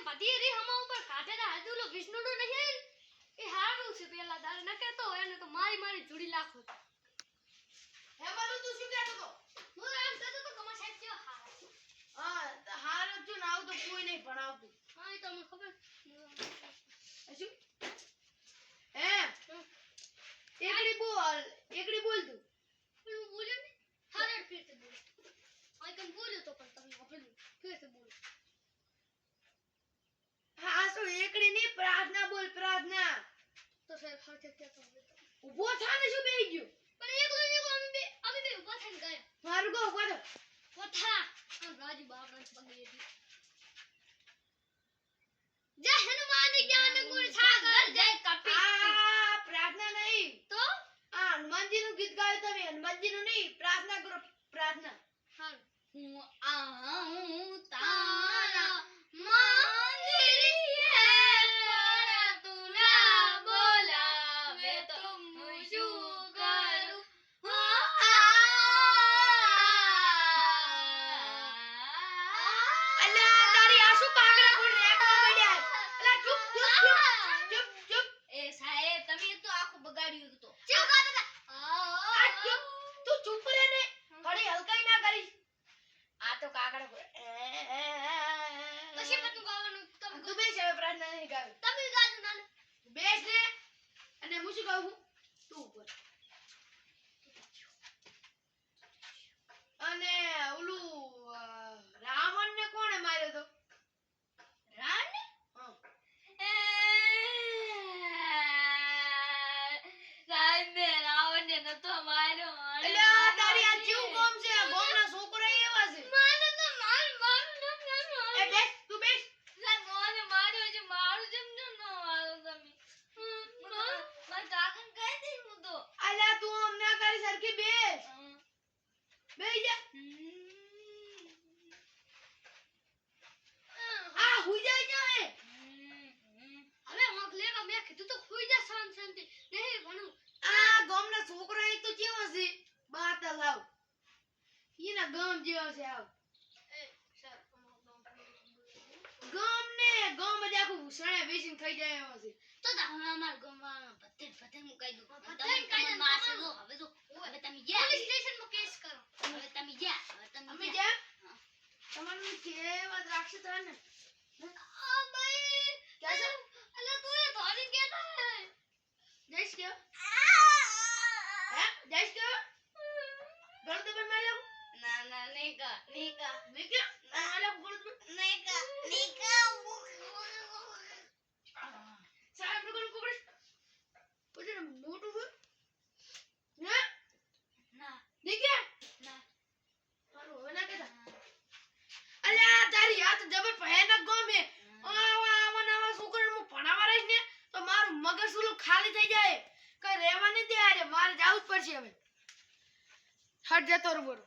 પતિ રે હમા ઉપર કાઢેલા હજુલો વિષ્ણુનો નહીં એ હારું છે પેલા દાર ન કેતો એને તો મારી જુડી લાખો હે મારું તું શું કહેતો તો હું એમ કહેતો તો કમા સાહેબ કેવો હારો હા હારો છું નાવ તો કોઈ નહીં ભણાવતું હા એ તો મને ખબર શું હે એકડી બોલ તું પણ હું બોલ્યો ને હારે ફેરતે બોલ આ કન બોલ્યો તો પણ તમે આપણે ફેરતે બોલ હા શું એકડી ની પ્રાર્થના બોલ પ્રાર્થના તો સાહેબ હાથે કેતો ઉભો થા ને શું બેહી ગયો પણ એકલો અમે બે ઉભા થઈને ગયા મારું કો ઉભો થા પોથા આમ રાજુ બાપરા પગે હતી જય હનુમાન જ્ઞાન ગુણ સાગર જય કપી આ પ્રાર્થના નહીં તો આ હનુમાનજી નું ગીત ગાયું તમે હનુમાનજી નું નહીં પ્રાર્થના કરો પ્રાર્થના હા હું આઉં તારા મંદિરે પણ તું ના બોલાવે તો હું શું કરું અલ્યા તારી આ શું કાગડા કોણ રેકવા પડ્યા અલ્યા ચૂપ એ સાહેબ તમે તો આખું બગાડ્યું તો ચૂપ કાકા આ ચૂપ તું ચૂપ રહે ને ઘડી હલકાઈ ના કરી આ તો કાગડા પછી પતું ગાવાનું તમે તું બેસ હવે પ્રાર્થના નહીં ગાવ તમે ગાજો નાને બેસ ને અને હું શું કહું તું ઉપર અને ઓલું રાવણ ને કોણે માર્યો તો રાણ હા સાહેબ મે રાવણ ને નતો માર્યો અલ્યા તારી આ જીવ કોમ છે આ ગોમના છોકરા એવા છે માને તો માર એ બેસ તું બેસ સાહેબ મોને માર્યો છે મારું જેમ ન મારો તમે માર કાકન કહી દે હું તો અલ્યા તું આમ ના કરી સરખી બેસ બેહી જા આ હુઈ જાય ક્યાં હે હવે મગલે કા મે કીધું તો ખોઈ જા શાંતિ નહીં ભણું આ ગોમના છોકરા એક તો કેવો છે બાત લાવ ઈના ગમ જેવો છે આવ એ સર ગમ જ આખું સણે વેચીને ખાઈ જાય એવો છે તો હમણાં અમાર ગમવામાં પથ્થર મુકાઈ દઉં તમે તમને મારશે જો હવે તમે જા પોલીસ સ્ટેશનમાં કેસ કરો હવે તમે જા અમે જા તમારું કેવા રાખશે તો ને આ ભાઈ ક્યાં છે અલા તું એ ધોરી કેતા હે જઈશ કે હે જઈશ કે ગળ તો પર માર્યો ના ના નીકા નીકા મેં કે માર્યો ગળ તો નીકા નીકા સાહેબ ને કોણ પકડ ઓજે મોટું છે હે ના નીકે ના મારું હવે ના કેતા અલ્યા તારી હાથ જબર ભયાનક ગમ હે આવા છોકરાને હું ભણાવવા રહીશ ને તો મારું મગજ ઓલું ખાલી થઈ જાય કઈ રહેવા નહીં દે આરે મારે જાવું જ પડશે હવે હટ જતો રહો